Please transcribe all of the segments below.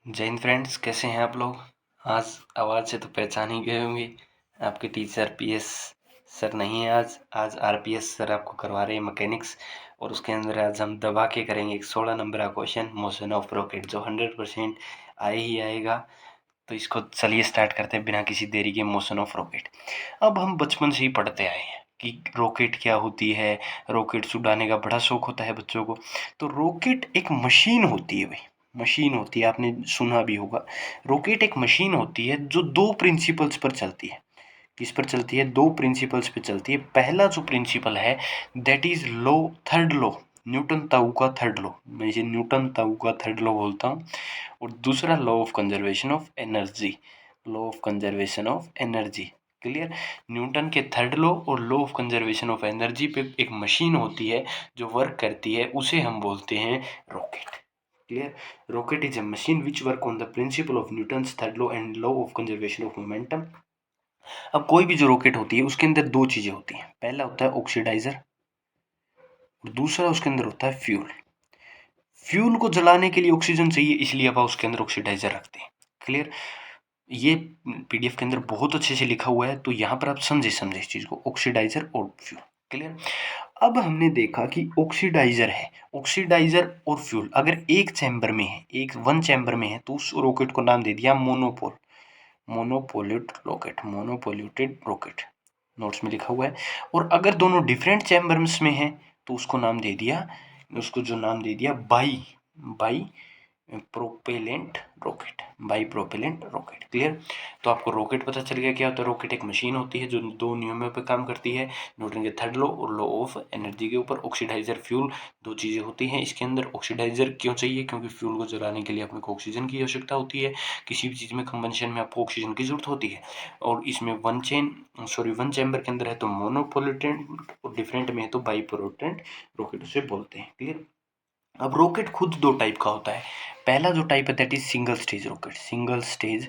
जय हिंद फ्रेंड्स, कैसे हैं आप लोग। आज आवाज़ से तो पहचान ही गए होंगे। आपके टीचर पीएस सर नहीं है। आज आरपीएस सर आपको करवा रहे हैं मैकेनिक्स। और उसके अंदर आज हम दबा के करेंगे एक 16 नंबर का क्वेश्चन, मोशन ऑफ रॉकेट, जो 100% आए ही आएगा। तो इसको चलिए स्टार्ट करते हैं बिना किसी देरी के। मोशन ऑफ रॉकेट अब हम बचपन से ही पढ़ते आए हैं कि रॉकेट क्या होती है। रॉकेट उड़ाने का बड़ा शौक होता है बच्चों को। तो रॉकेट एक मशीन होती है भाई, मशीन होती है, आपने सुना भी होगा। रॉकेट एक मशीन होती है जो दो प्रिंसिपल्स पर चलती है। किस पर चलती है? दो प्रिंसिपल्स पे चलती है। पहला जो प्रिंसिपल है that is law, third law, Newton ताऊ का थर्ड लॉ। मैं इसे न्यूटन ताऊ का थर्ड लॉ बोलता हूँ। और दूसरा law of conservation of energy, law of conservation of energy. Clear? Newton के थर्ड लॉ और law of conservation of energy पे एक मशीन होती है जो वर्क करती है, उसे हम बोलते हैं rocket. Clear? Rocket is a machine which work on the principle of Newton's third law and law of conservation of momentum. अब कोई भी जो रॉकेट होती है उसके अंदर दो चीजें होती हैं। पहला होता है ऑक्सीडाइजर और दूसरा उसके अंदर होता है फ्यूल। फ्यूल को जलाने के लिए ऑक्सीजन चाहिए, इसलिए आप उसके अंदर ऑक्सीडाइजर रखते हैं। क्लियर? ये पीडीएफ के अंदर बहुत अच्छे से लिखा हुआ है, तो यहाँ पर आप समझे इस चीज को, ऑक्सीडाइजर और फ्यूल। क्लियर? अब हमने देखा कि ऑक्सीडाइजर है, ऑक्सीडाइजर और फ्यूल अगर एक चैम्बर में है, एक वन चैम्बर में है, तो उस रॉकेट को नाम दे दिया मोनोपोल, मोनोपोल्यूटेड रॉकेट। नोट्स में लिखा हुआ है। और अगर दोनों डिफरेंट चैम्बर्स में है तो उसको नाम दे दिया, उसको जो नाम दे दिया by propellant rocket, by propellant rocket. Clear? तो आपको रॉकेट पता चल गया क्या होता है। रॉकेट एक मशीन होती है जो दो नियमों पर काम करती है, न्यूटन के थर्ड लॉ और लॉ ऑफ एनर्जी के ऊपर। ऑक्सीडाइजर, फ्यूल, दो चीज़ें होती हैं इसके अंदर। ऑक्सीडाइजर क्यों चाहिए? क्योंकि फ्यूल को जलाने के लिए अपने को ऑक्सीजन की आवश्यकता होती है। किसी भी चीज़ में कंबंशन में आपको ऑक्सीजन की जरूरत होती है। और इसमें वन चैम्बर के अंदर है तो मोनोपोलिटेंट, और डिफरेंट में है तो बाईपोटेंट रॉकेट उसे बोलते हैं। क्लियर? अब रॉकेट खुद दो टाइप का होता है। पहला जो टाइप है that is single stage rocket, single stage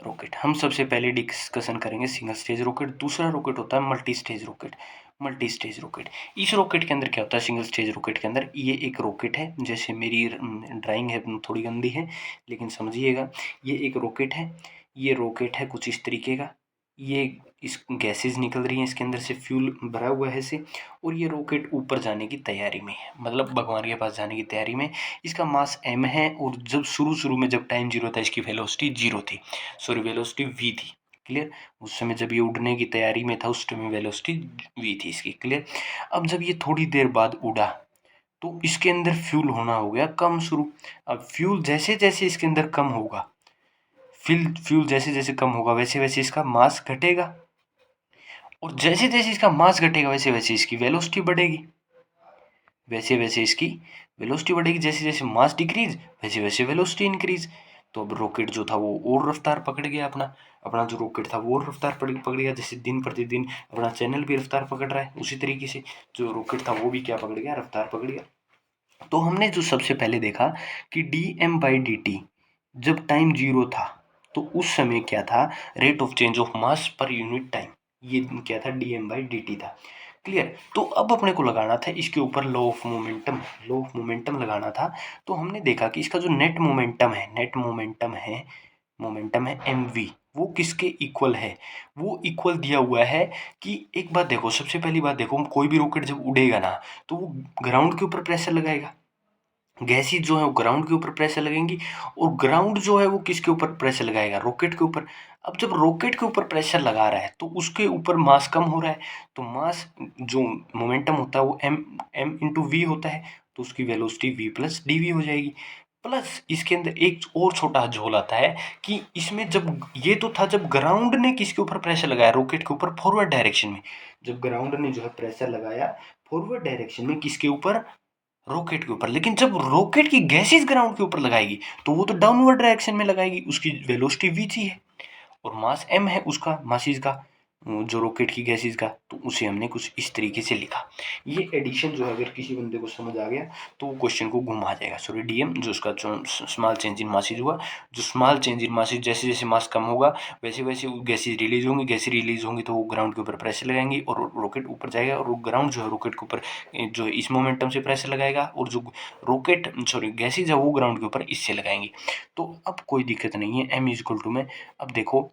rocket. हम सबसे पहले डिस्कशन करेंगे सिंगल स्टेज रॉकेट। दूसरा रॉकेट होता है multi stage rocket, multi stage rocket. इस रॉकेट के अंदर क्या होता है? सिंगल स्टेज रॉकेट के अंदर ये एक रॉकेट है, जैसे मेरी ड्राइंग है थोड़ी गंदी है लेकिन समझिएगा। ये एक रॉकेट है, ये रॉकेट है कुछ इस तरीके का। ये इस गैसेज निकल रही हैं इसके अंदर से, फ्यूल भरा हुआ है इसे। और ये रॉकेट ऊपर जाने की तैयारी में है, मतलब भगवान के पास जाने की तैयारी में। इसका मास m है और जब शुरू में जब टाइम जीरो था इसकी वेलोसिटी जीरो थी, सॉरी वेलोसिटी v थी। क्लियर? उस समय जब ये उड़ने की तैयारी में था उस टाइम वेलोसिटी v थी इसकी। क्लियर? अब जब ये थोड़ी देर बाद उड़ा तो इसके अंदर फ्यूल होना हो गया कम शुरू। अब फ्यूल जैसे जैसे इसके अंदर कम होगा, फ्यूल जैसे जैसे कम होगा वैसे वैसे इसका मास घटेगा, और जैसे जैसे इसका मास घटेगा वैसे वैसे इसकी वेलोसिटी बढ़ेगी, वैसे वैसे इसकी वेलोसिटी बढ़ेगी। जैसे जैसे मास डिक्रीज वैसे वैसे वेलोसिटी इंक्रीज। तो अब रॉकेट जो था वो और रफ्तार पकड़ गया, अपना अपना जो रॉकेट था वो और रफ्तार पकड़ गया। जैसे दिन प्रतिदिन अपना चैनल भी रफ्तार पकड़ रहा है, उसी तरीके से जो रॉकेट था वो भी क्या पकड़ गया? रफ्तार पकड़ गया। तो हमने जो सबसे पहले देखा कि dm/dt जब टाइम जीरो था तो उस समय क्या था? रेट ऑफ चेंज ऑफ मास पर यूनिट टाइम, ये क्या था? dm/dt था। क्लियर? तो अब अपने को लगाना था इसके ऊपर law of momentum, law of momentum लगाना था। तो हमने देखा कि इसका जो नेट मोमेंटम है, मोमेंटम है mv, वो किसके इक्वल है? वो इक्वल दिया हुआ है कि एक बात देखो, सबसे पहली बात देखो, कोई भी रॉकेट जब उड़ेगा ना तो वो ग्राउंड के ऊपर प्रेशर लगाएगा। गैसेज जो है वो ग्राउंड के ऊपर प्रेशर लगेंगी, और ग्राउंड जो है वो किसके ऊपर प्रेशर लगाएगा? रॉकेट के ऊपर। अब जब रॉकेट के ऊपर प्रेशर लगा रहा है तो उसके ऊपर मास कम हो रहा है, तो मास जो मोमेंटम होता है वो m इंटू वी होता है, तो उसकी velocity v plus D V हो जाएगी। प्लस इसके अंदर एक और छोटा झोल आता है कि इसमें जब ये तो था जब ग्राउंड ने किसके ऊपर प्रेशर लगाया? रॉकेट के ऊपर, फॉरवर्ड डायरेक्शन में। जब ग्राउंड ने जो है प्रेशर लगाया फॉरवर्ड डायरेक्शन में, किसके ऊपर? रॉकेट के ऊपर। लेकिन जब रॉकेट की गैसेज ग्राउंड के ऊपर लगाएगी तो वो तो डाउनवर्ड डायरेक्शन में लगाएगी, उसकी वेलोसिटी v है और मास m है उसका, मासिस का। जो रॉकेट की गैसेज का, तो उसे हमने कुछ इस तरीके से लिखा। ये एडिशन जो है अगर किसी बंदे को समझ आ गया तो वो क्वेश्चन को घुमा जाएगा। सॉरी डीएम जो उसका स्मॉल चेंज इन मासेज हुआ, जो स्मॉल चेंज इन मासेज जैसे जैसे मास कम होगा वैसे वैसे गैसेज रिलीज होंगी, गैसेज रिलीज होंगी तो वो ग्राउंड के ऊपर प्रेशर लगाएंगी और रॉकेट ऊपर जाएगा, और ग्राउंड जो है रॉकेट के ऊपर जो इस मोमेंटम से प्रेशर लगाएगा, और जो रॉकेट सॉरी गैसेज है वो ग्राउंड के ऊपर इससे लगाएंगी। तो अब कोई दिक्कत नहीं है, m इज इक्वल टू में अब देखो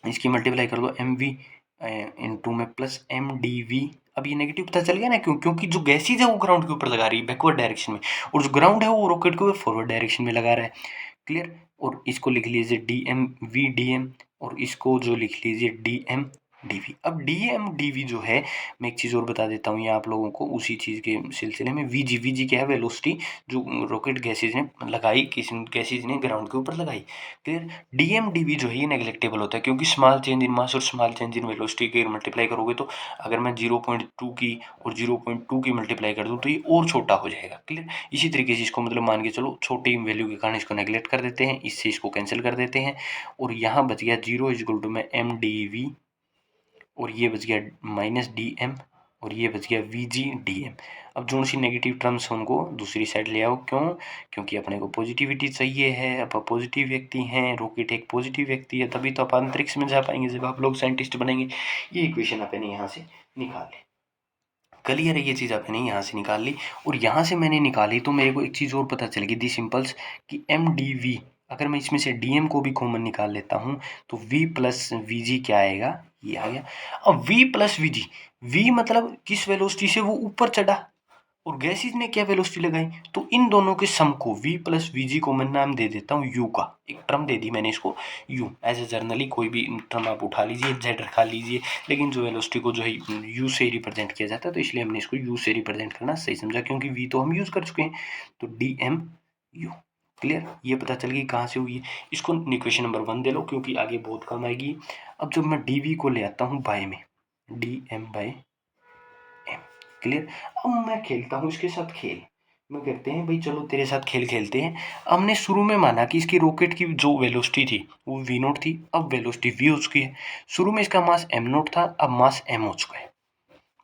इसकी मल्टीप्लाई कर दो एम वी इंटू में प्लस एम डी वी। अब ये नेगेटिव पता चल गया ना, क्यों? क्योंकि जो गैसेज है वो ग्राउंड के ऊपर लगा रही है बैकवर्ड डायरेक्शन में, और जो ग्राउंड है वो रॉकेट के ऊपर फॉरवर्ड डायरेक्शन में लगा रहा है। क्लियर? और इसको लिख लीजिए D M V D M, और इसको जो लिख लीजिए डी एम डी वी। अब डी एम डी वी जो है, मैं एक चीज़ और बता देता हूँ यहाँ आप लोगों को उसी चीज़ के सिलसिले में। वी जी क्या है? वेलोसिटी जो रॉकेट गैसेज ने लगाई, किसी गैसेज ने ग्राउंड के ऊपर लगाई। Clear? D M D V जो है ये नेग्लेक्टेबल होता है, क्योंकि स्मॉल चेंज इन मास और स्मॉल चेंज इन वेलोसिटी के मल्टीप्लाई करोगे तो अगर मैं 0.2 की और 0.2 की मल्टीप्लाई कर दूँ तो ये और छोटा हो जाएगा। क्लियर? इसी तरीके से इसको मतलब मान के चलो छोटी वैल्यू के कारण इसको नेग्लेक्ट कर देते हैं, इससे इसको कैंसिल कर देते हैं, और यहाँ बच गया 0 इज इक्वल टू में एम डी वी, और ये बच गया माइनस डी एम, और ये बच गया वी जी डी एम। अब जो सी नेगेटिव टर्म्स उनको दूसरी साइड ले आओ। क्यों? क्योंकि अपने को पॉजिटिविटी चाहिए है, आप पॉजिटिव व्यक्ति हैं, रॉकेट एक पॉजिटिव व्यक्ति है, तभी तो आप अंतरिक्ष में जा पाएंगे जब आप लोग साइंटिस्ट बनेंगे। ये इक्वेशन आपने यहाँ से निकाल ली। क्लियर है? ये चीज़ आपने यहाँ से निकाल ली, और यहाँ से मैंने निकाली तो मेरे को एक चीज़ और पता चल गई दी सिंपल्स कि एम डी वी, अगर मैं इसमें से डी एम को भी कॉमन निकाल लेता हूँ तो v प्लस वी जी क्या आएगा? ये आ गया। अब v plus we ji, v मतलब किस वेलोसिटी से वो ऊपर चढ़ा, और गैसेज ने क्या वेलोसिटी लगाई, तो इन दोनों के सम को v प्लस वी जी को मैं नाम दे देता हूँ u का। एक टर्म दे दी मैंने इसको u, एज ए जर्नली कोई भी टर्म आप उठा लीजिए, z रखा लीजिए, लेकिन जो वेलोसिटी को जो है u से रिप्रेजेंट किया जाता है तो इसलिए हमने इसको u से रिप्रेजेंट करना सही समझा, क्योंकि v तो हम यूज कर चुके हैं। तो डी एम यू। क्लियर? ये पता चल गई कहाँ से हुई है। इसको इक्वेशन नंबर 1 दे लो क्योंकि आगे बहुत काम आएगी। अब जब मैं डी वी को ले आता हूँ बाय में, D M by M. Clear? अब मैं खेलता हूँ इसके साथ खेल, मैं कहते हैं भाई चलो तेरे साथ खेल खेलते हैं। हमने शुरू में माना कि इसकी रॉकेट की जो वेलोसिटी थी वो वी नोट थी, अब वेलोसिटी वी हो चुकी है। शुरू में इसका मास एम नोट था, अब मास एम हो चुका है।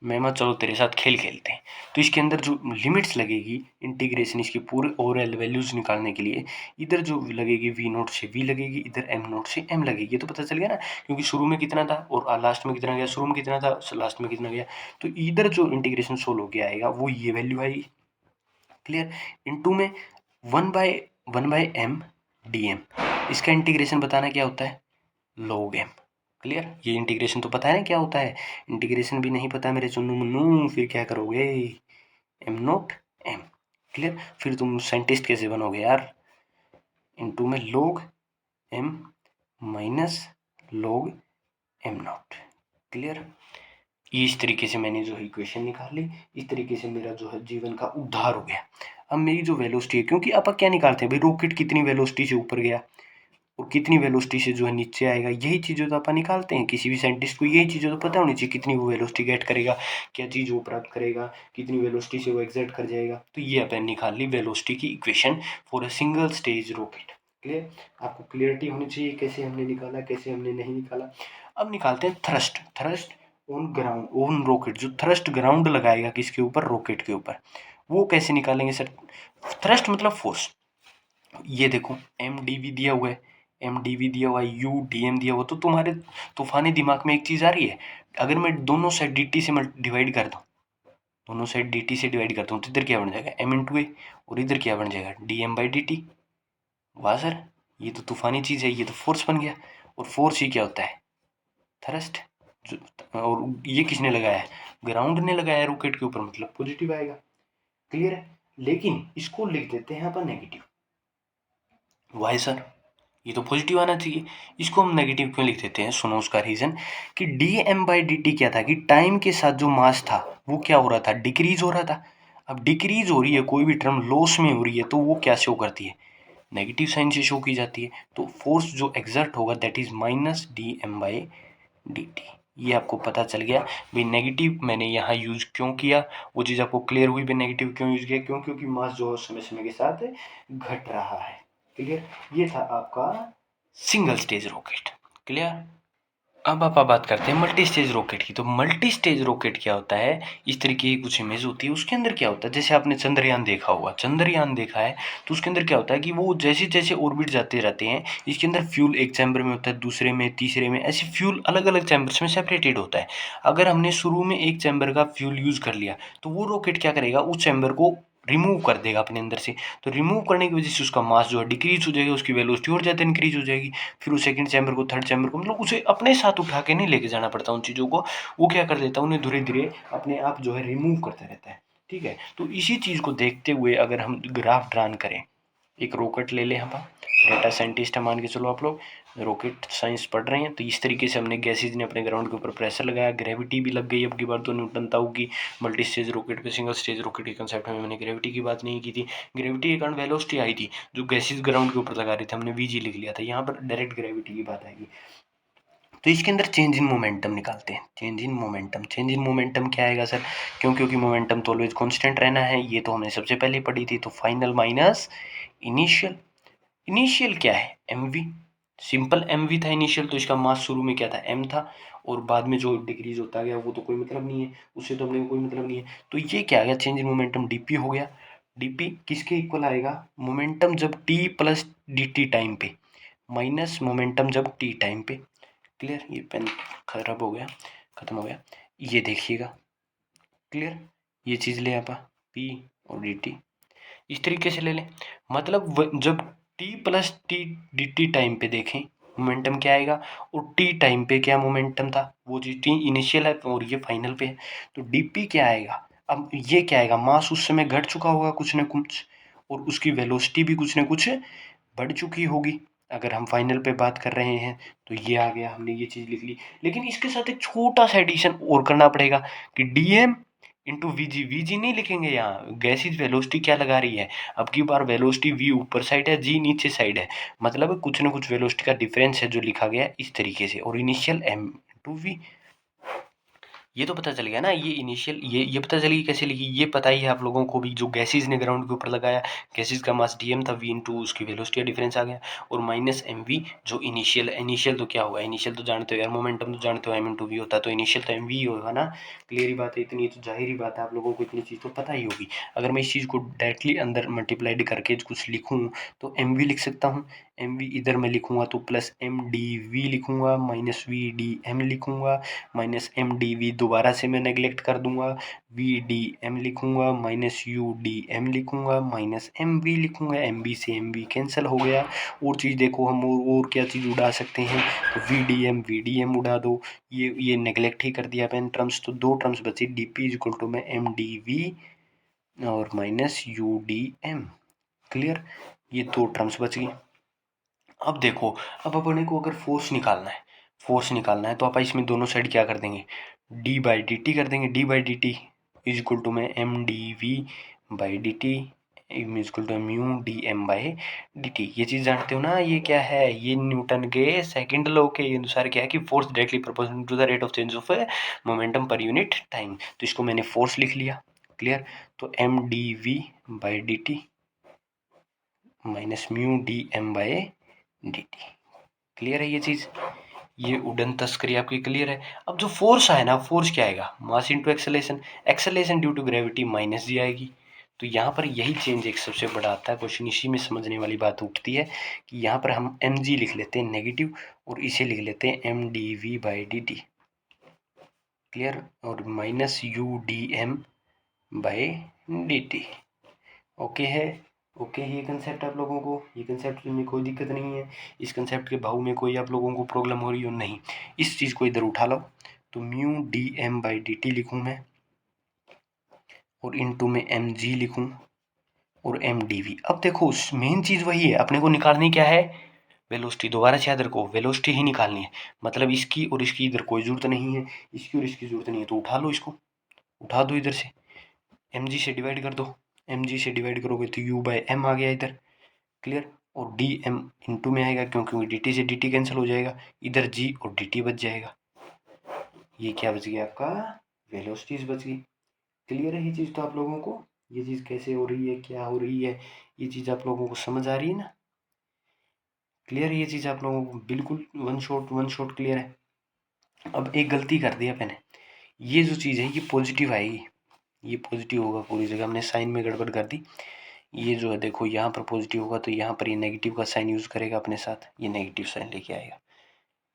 मैं चलो तेरे साथ खेल खेलते हैं, तो इसके अंदर जो लिमिट्स लगेगी इंटीग्रेशन इसकी पूरे ओवरऑल वैल्यूज निकालने के लिए, इधर जो लगेगी वी नोट से वी लगेगी, इधर एम नोट से एम लगेगी। तो पता चल गया ना, क्योंकि शुरू में कितना था और लास्ट में कितना गया, शुरू में कितना था लास्ट में कितना गया, तो इधर जो इंटीग्रेशन सोल्व होकर आएगा वो ये वैल्यू आएगी। क्लियर? इनटू में one by M D M, इसका इंटीग्रेशन बताना क्या होता है? Log M. क्लियर? ये इंटीग्रेशन तो पता है ना क्या होता है, इंटीग्रेशन भी नहीं पता मेरे चुन्नू मुन्नू, फिर क्या करोगे? M naught M. क्लियर? फिर तुम साइंटिस्ट कैसे बनोगे यार? इनटू में log M minus log M naught. Clear? इस तरीके से मैंने जो है इक्वेशन निकाली, इस तरीके से मेरा जो है जीवन का उद्धार हो गया। अब मेरी जो वेलोसिटी है, क्योंकि आप क्या निकालते हैं भाई, रॉकेट कितनी वेलोसिटी से ऊपर गया और कितनी वेलोसिटी से जो है नीचे आएगा, यही चीज़ें तो अपन निकालते हैं। किसी भी साइंटिस्ट को यही चीज़ें तो पता होनी चाहिए, कितनी वो वेलोसिटी गेट करेगा, क्या चीज़ वो प्राप्त करेगा, कितनी वेलोसिटी से वो एग्जर्ट कर जाएगा। तो ये अपन निकाल ली वेलोसिटी की equation for a single stage rocket. Clear? आपको क्लियरिटी होनी चाहिए कैसे हमने निकाला, कैसे हमने नहीं निकाला। अब निकालते हैं thrust. Thrust on ground, on rocket, जो थ्रस्ट ग्राउंड लगाएगा किसके ऊपर? रॉकेट के ऊपर। वो कैसे निकालेंगे सर? थ्रस्ट मतलब फोर्स। ये देखो एम डी वी दिया हुआ है, एम डी वी दिया हुआ है, यू डी एम दिया हुआ, तो तुम्हारे तूफानी दिमाग में एक चीज़ आ रही है, अगर मैं दोनों साइड डी टी से डिवाइड कर दूँ, दोनों साइड डी टी से डिवाइड करता हूँ तो इधर क्या बन जाएगा? एम इंटू ए, और इधर क्या बन जाएगा? D M by D T. वाह सर, ये तो तूफानी चीज़ है, ये तो फोर्स बन गया। और फोर्स ही क्या होता है? थ्रस्ट। और ये किसने लगाया है? ग्राउंड ने लगाया है रॉकेट के ऊपर, मतलब पॉजिटिव आएगा। क्लियर है? लेकिन इसको लिख देते हैं अपन नेगेटिव। वाई सर, ये तो पॉजिटिव आना चाहिए, इसको हम नेगेटिव क्यों लिख देते हैं? सुनो उसका रीज़न कि D M by D T क्या था कि टाइम के साथ जो मास था वो क्या हो रहा था? डिक्रीज हो रहा था। अब डिक्रीज हो रही है, कोई भी टर्म लॉस में हो रही है, तो वो क्या शो करती है? नेगेटिव साइन से शो की जाती है। तो फोर्स जो एग्जर्ट होगा that is minus D M by D T. ये आपको पता चल गया भाई नेगेटिव मैंने यहाँ यूज क्यों किया, वो चीज़ आपको क्लियर हुई भी नेगेटिव क्यों यूज किया, क्यों? क्योंकि मास जो है समय समय के साथ घट रहा है। क्लियर? ये था आपका सिंगल स्टेज रॉकेट। क्लियर? अब आप बात करते हैं मल्टी स्टेज रॉकेट की। तो मल्टी स्टेज रॉकेट क्या होता है, इस तरीके की कुछ इमेज होती है। उसके अंदर क्या होता है, जैसे आपने चंद्रयान देखा होगा, चंद्रयान देखा है, तो उसके अंदर क्या होता है कि वो जैसे जैसे ऑर्बिट जाते रहते हैं, इसके अंदर फ्यूल एक चैम्बर में होता है, दूसरे में, तीसरे में, ऐसे फ्यूल अलग अलग चैम्बर्स में सेपरेटेड होता है। अगर हमने शुरू में एक चैम्बर का फ्यूल यूज़ कर लिया, तो वो रॉकेट क्या करेगा, उस चैम्बर को रिमूव कर देगा अपने अंदर से। तो रिमूव करने की वजह से उसका मास जो है डिक्रीज हो जाएगा, उसकी वेलोसिटी और ज़्यादा इंक्रीज हो जाएगी। फिर वो सेकंड चैम्बर को, थर्ड चैम्बर को, मतलब उसे अपने साथ उठा के नहीं लेके जाना पड़ता उन चीज़ों को। वो क्या कर देता है, उन्हें धीरे धीरे अपने आप जो है रिमूव करता रहता है। ठीक है, तो इसी चीज़ को देखते हुए अगर हम ग्राफ ड्रान करें, एक रॉकेट ले लें, हम डेटा साइंटिस्ट है मान के चलो आप लोग, रॉकेट साइंस पढ़ रहे हैं, तो इस तरीके से हमने गैसेज ने अपने ग्राउंड के ऊपर प्रेशर लगाया, ग्रेविटी भी लग गई। अब की बार तो न्यूटन ताऊ की मल्टी स्टेज रॉकेट पे सिंगल स्टेज रॉकेट के कंसेप्ट में मैंने ग्रेविटी की बात नहीं की थी। ग्रेविटी के कारण वेलोसिटी आई थी, जो गैसेज ग्राउंड के ऊपर लगा रहे थे हमने वीजी लिख लिया था, यहाँ पर डायरेक्ट ग्रेविटी की बात आएगी। तो इसके अंदर चेंज इन मोमेंटम निकालते हैं। Change in momentum, change in momentum क्या आएगा सर, क्योंकि मोमेंटम तो ऑलवेज कांस्टेंट रहना है, ये तो हमने सबसे पहले पढ़ी थी। तो फाइनल माइनस इनिशियल, इनिशियल क्या है, M V, simple M V था इनिशियल, तो इसका मास शुरू में क्या था, एम था, और बाद में जो डिक्रीज होता गया वो तो कोई मतलब नहीं है, उससे तो अपने को कोई मतलब नहीं है। तो ये क्या आ गया, चेंज इन मोमेंटम डीपी हो गया। डीपी किसके इक्वल आएगा, मोमेंटम जब T plus D T time पे, माइनस मोमेंटम जब टी टाइम पे। क्लियर, ये पेन खराब हो गया, खत्म हो गया, ये देखिएगा। क्लियर, ये चीज़ ले आपा, पी और डी टी इस तरीके से ले लें। मतलब जब T plus T D T time पे देखें, मोमेंटम क्या आएगा, और टी टाइम पे क्या मोमेंटम था, वो जी टी इनिशियल है और ये फाइनल पे है। तो डी पी क्या आएगा, अब ये क्या आएगा, मास उस समय घट चुका होगा कुछ न कुछ, और उसकी वेलोसिटी भी कुछ न कुछ बढ़ चुकी होगी। अगर हम फाइनल पे बात कर रहे हैं, तो ये आ गया, हमने ये चीज़ लिख ली। लेकिन इसके साथ एक छोटा सा एडिशन और करना पड़ेगा कि D M into V G, V G नहीं लिखेंगे यहाँ, गैसेज वेलोसिटी क्या लगा रही है, अब की बार वेलोसिटी वी ऊपर साइड है, जी नीचे साइड है, मतलब कुछ ना कुछ वेलोसिटी का डिफरेंस है जो लिखा गया है इस तरीके से, और इनिशियल एम इंटू वी। ये तो पता चल गया ना, ये इनिशियल, ये पता चली कैसे लिखी, ये पता ही है आप लोगों को भी, जो गैसेज ने ग्राउंड के ऊपर लगाया, गैसेज का मास डीएम था, वी इंटू उसकी वेलोसिटी का डिफरेंस आ गया, और माइनस एम वी जो इनिशियल, इनिशियल तो क्या होगा, इनिशियल तो जानते हो यार, मोमेंटम तो जानते हो एम इंटू वी होता है, तो इनिशियल तो एम वी होगा ना। क्लियर ही बात है, इतनी तो जाहिर ही बात है, आप लोगों को इतनी चीज़ तो पता ही होगी। अगर मैं इस चीज़ को डायरेक्टली अंदर मल्टीप्लाइड करके कुछ लिखूँ, तो एम वी लिख सकता हूँ, एम वी इधर मैं लिखूँगा तो प्लस एम डी वी लिखूँगा, माइनस वी डी एम लिखूँगा, माइनस एम डी वी दोबारा से मैं नेगलेक्ट कर दूंगा, वी डी एम लिखूंगा, माइनस यू डी एम लिखूंगा, माइनस एम वी लिखूंगा, एम बी से एम वी कैंसिल हो गया। और चीज़ देखो हम, और क्या चीज़ उड़ा सकते हैं, तो वी डी एम उड़ा दो, ये नेगलेक्ट ही कर दिया मैंने टर्म्स, तो दो टर्म्स बची, D P is equal to में एम डी वी और minus U D M. Clear, ये दो टर्म्स बच गई। अब देखो, अब अपने को अगर फोर्स निकालना है, फोर्स निकालना है, तो आप इसमें दोनों साइड क्या कर देंगे, डी बाई डी टी कर देंगे, D by D T is equal to में M D V by D T is equal to mu D M by D T. ये चीज़ जानते हो ना, ये क्या है, ये न्यूटन के सेकंड लॉ के अनुसार क्या है कि force directly proportional to the rate of change of momentum per unit time. तो इसको मैंने फोर्स लिख लिया। क्लियर, तो M D V by D T minus mu D M by D T. Clear है ये चीज़, ये उड़न तस्करी आपकी क्लियर है। अब जो फोर्स है ना, फोर्स क्या आएगा, mass into acceleration, acceleration due to gravity minus G आएगी। तो यहाँ पर यही चेंज एक सबसे बड़ा आता है, क्वेश्चन इसी में समझने वाली बात उठती है कि यहाँ पर हम एम जी लिख लेते हैं नेगेटिव, और इसे लिख लेते हैं M D V by D T. Clear, और minus U D M by D T. Okay है, ओके ये कंसेप्ट आप लोगों को, ये कंसेप्ट में कोई दिक्कत नहीं है, इस कंसेप्ट के भाव में कोई आप लोगों को प्रॉब्लम हो रही हो नहीं, इस चीज़ को इधर उठा लो। तो mu D M by D T लिखूँ मैं, और इनटू में एम जी लिखूँ, और एम डी वी। अब देखो मेन चीज़ वही है, अपने को निकालनी क्या है, वेलोसिटी। दोबारा से याद रखो, वेलोसिटी ही निकालनी है, मतलब इसकी और इसकी इधर कोई ज़रूरत नहीं है, इसकी और इसकी ज़रूरत नहीं है, तो उठा लो, इसको उठा दो इधर से, एम जी से डिवाइड कर दो, एम जी से डिवाइड करोगे तो यू बाई एम आ गया इधर। क्लियर, और डी एम इंटू में आएगा, क्योंकि डी टी से डी टी कैंसिल हो जाएगा, इधर जी और डी टी बच जाएगा। ये क्या बच गया आपका, वेलोसिटीज बच गई। क्लियर है ये चीज़ तो आप लोगों को, ये चीज़ कैसे हो रही है, क्या हो रही है, ये चीज़ आप लोगों को समझ आ रही है ना। क्लियर है ये चीज़ आप लोगों को, बिल्कुल वन शॉट क्लियर है। अब एक गलती कर दी मैंने, ये जो चीज़ है ये पॉजिटिव आएगी, ये पॉजिटिव होगा पूरी जगह, हमने साइन में गड़बड़ कर दी। ये जो है देखो यहाँ पर पॉजिटिव होगा तो यहाँ पर ये नेगेटिव का साइन यूज़ करेगा अपने साथ, ये नेगेटिव साइन लेके आएगा।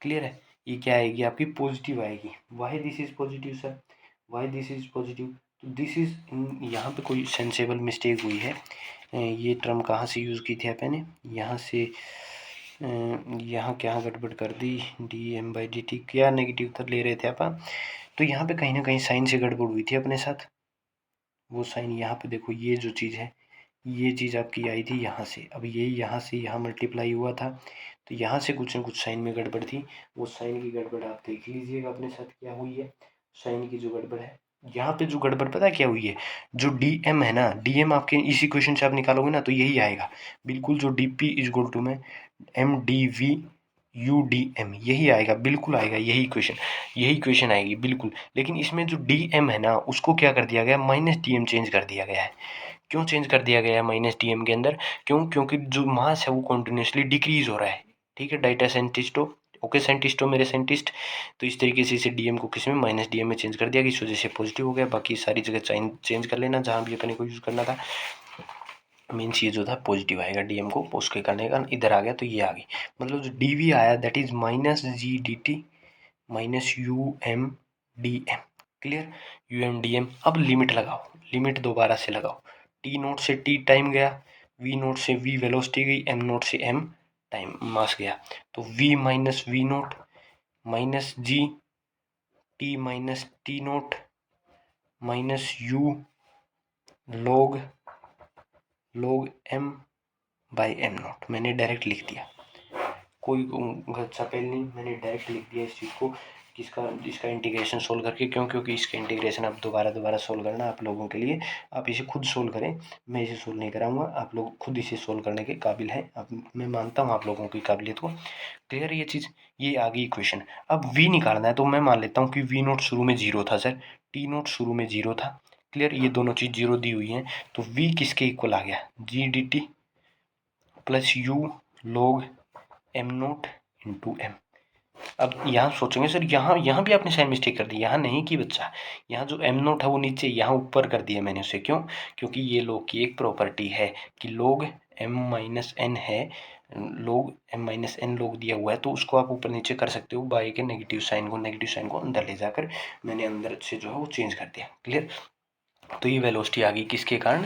क्लियर है, ये क्या आएगी आपकी पॉजिटिव आएगी। Why this is positive sir, why this is positive, तो दिस इज, यहाँ पे कोई सेंसेबल मिस्टेक हुई है। ये टर्म कहाँ से यूज़ की थी आपने, यहाँ से, यहाँ क्या गड़बड़ कर दी, dm/dt क्या नेगेटिव था ले रहे थे आप, तो यहाँ पे कहीं ना कहीं साइन से गड़बड़ हुई थी अपने साथ। वो साइन यहाँ पे देखो, ये जो चीज़ है ये चीज़ आपकी आई थी यहाँ से, अब ये यहाँ से यहाँ मल्टीप्लाई हुआ था, तो यहाँ से कुछ न कुछ साइन में गड़बड़ थी। वो साइन की गड़बड़ आप देख लीजिएगा अपने साथ क्या हुई है। साइन की जो गड़बड़ है, यहाँ पे जो गड़बड़ पता है क्या हुई है, जो डी एम है ना, डी एम आपके इसी क्वेश्चन से आप निकालोगे ना तो यही आएगा बिल्कुल, जो D P is equal to में M D V U D M, यही आएगा, बिल्कुल आएगा यही क्वेश्चन आएगी बिल्कुल। लेकिन इसमें जो डी एम है ना उसको क्या कर दिया गया, माइनस डी एम चेंज कर दिया गया है। क्यों चेंज कर दिया गया है माइनस डी एम के अंदर, क्योंकि जो मास है वो कॉन्टिन्यूसली डिक्रीज हो रहा है। ठीक है डाटा साइंटिस्टो, ओके साइंटिस्टो मेरे साइंटिस्ट, तो इस तरीके से इसे डीएम को किस में माइनस डीएम में चेंज कर दिया, इस वजह से पॉजिटिव हो गया। बाकी सारी जगह चेंज कर लेना जहाँ भी अपने को यूज़ करना था। मीन्स ये जो था पॉजिटिव आएगा, डीएम को पोस्ट के करने का, इधर आ गया तो ये आ गई, मतलब जो डीवी आया that is minus G D T minus U M D M. Clear, U M D M. अब लिमिट लगाओ, लिमिट दोबारा से लगाओ, टी नोट से टी टाइम गया, वी नोट से वी वेलोसिटी गई, एम नोट से एम टाइम मास गया, तो V minus V naught minus G T minus T naught minus U log M by M naught. मैंने डायरेक्ट लिख दिया, कोई सपेल नहीं, मैंने डायरेक्ट लिख दिया इस चीज़ को, किसका, इसका इंटीग्रेशन सोल्व करके। क्यों, क्योंकि इसका इंटीग्रेशन आप दोबारा सोल्व करना आप लोगों के लिए, आप इसे खुद सोल्व करें, मैं इसे सोल्व नहीं कराऊंगा, आप लोग खुद इसे सोल्व करने के काबिल हैं, मैं मानता हूँ आप लोगों की काबिलियत को। क्लियर ये चीज़, ये आ गई इक्वेशन। अब वी निकालना है, तो मैं मान लेता हूँ कि वी नोट शुरू में जीरो था सर, टी नोट शुरू में जीरो था। क्लियर, ये दोनों चीज़ जीरो दी हुई हैं, तो वी किसके इक्वल आ गया, G D T plus U log M naught into M. अब यहाँ सोचेंगे सर यहाँ भी आपने साइन मिस्टेक कर दी, यहाँ नहीं की बच्चा, यहाँ जो एम नोट है वो नीचे, यहाँ ऊपर कर दिया मैंने उसे। क्यों, क्योंकि ये लॉग की एक प्रॉपर्टी है कि लॉग एम माइनस एन है, log M minus N log दिया हुआ है, तो उसको आप ऊपर नीचे कर सकते हो बाई के नेगेटिव साइन को अंदर ले जाकर मैंने अंदर से जो है वो चेंज कर दिया। क्लियर, तो ये वेलोसिटी आ गई किसके कारण,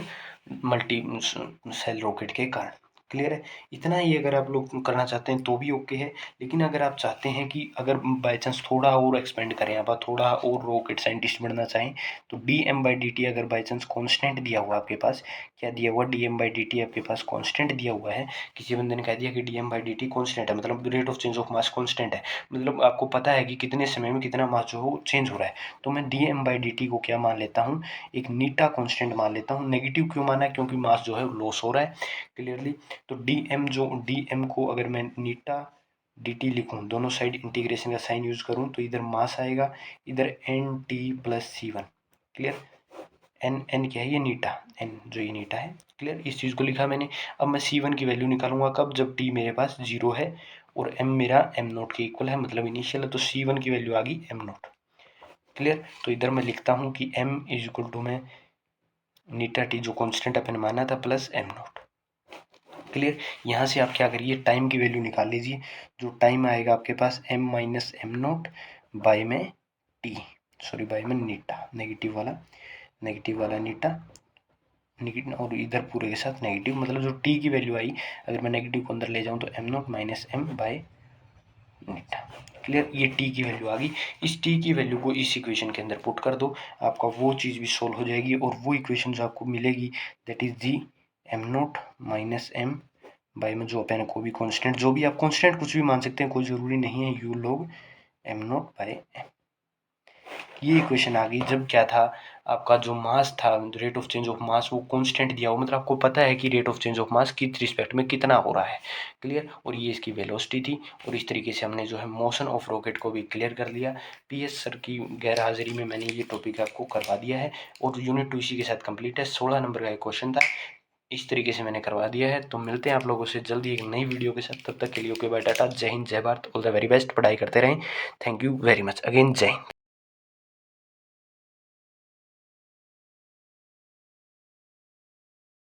मल्टी सेल रॉकेट के कारण। क्लियर है, इतना ही अगर आप लोग करना चाहते हैं तो भी ओके है। लेकिन अगर आप चाहते हैं कि अगर बाई चांस थोड़ा और एक्सपेंड करें, आप थोड़ा और रॉकेट साइंटिस्ट बनना चाहें, तो D M by D T अगर बाई चांस कॉन्स्टेंट दिया हुआ आपके पास, क्या दिया हुआ, D M by D T आपके पास कॉन्स्टेंट दिया हुआ है, किसी बंदे ने कह दिया कि D M by D T constant है, मतलब rate of change of mass constant है, मतलब आपको पता है कि कितने समय में कितना मास जो हो चेंज हो रहा है, तो मैं D M by D T को क्या मान लेता हूँ, एक नीटा कांस्टेंट मान लेता हूँ। नेगेटिव क्यों माना है, क्योंकि मास जो है लॉस हो रहा है। क्लियरली, तो डी एम को अगर मैं नीटा डी टी लिखूँ, दोनों साइड इंटीग्रेशन का साइन यूज करूँ, तो इधर मास आएगा, इधर एन टी प्लस सी वन। क्लियर, एन क्या है, ये नीटा, एन जो ये नीटा है। क्लियर, इस चीज़ को लिखा मैंने। अब मैं सी वन की वैल्यू निकालूंगा कब, जब टी मेरे पास जीरो है और एम मेरा एम नोट के इक्वल है, मतलब इनिशियल है, तो सी वन की वैल्यू आ गई एम नोट। क्लियर, तो इधर मैं लिखता हूँ कि एम इज इक्वल टू में नीटा टी जो कांस्टेंट अपन माना था प्लस एम नोट। क्लियर, यहाँ से आप क्या करिए, टाइम की वैल्यू निकाल लीजिए, जो टाइम आएगा आपके पास M minus M naught by में टी, सॉरी बाई में नीटा, नेगेटिव वाला नीटा, और इधर पूरे के साथ नेगेटिव, मतलब जो टी की वैल्यू आई, अगर मैं नेगेटिव को अंदर ले जाऊँ तो M naught minus M by नीटा। क्लियर, ये टी की वैल्यू आ गई। इस टी की वैल्यू को इस इक्वेशन के अंदर पुट कर दो, आपका वो चीज़ भी सोल्व हो जाएगी, और वो इक्वेशन जो आपको मिलेगी that is G M naught minus M by में जो अपन को भी कांस्टेंट, जो भी आप कांस्टेंट कुछ भी मान सकते हैं, कोई ज़रूरी नहीं है, u log M naught by M. ये इक्वेशन आ गई जब क्या था, आपका जो मास था, rate of change of mass वो कांस्टेंट दिया हुआ, मतलब आपको पता है कि rate of change of mass किस रिस्पेक्ट में कितना हो रहा है। क्लियर, और ये इसकी वेलोसिटी थी, और इस तरीके से हमने जो है मोशन ऑफ रॉकेट को भी क्लियर कर लिया। पीएस सर की गैर हाजिरी में मैंने ये टॉपिक आपको करवा दिया है, और यूनिट 2 इसी के साथ कंप्लीट है। 16 नंबर का एक क्वेश्चन था, इस तरीके से मैंने करवा दिया है। तो मिलते हैं आप लोगों से जल्दी एक नई वीडियो के साथ। तब तक के लिए ओके बाय टाटा, जय हिंद, जय Bharat, all the very best. पढ़ाई करते रहें। Thank you very much again, जय हिंद।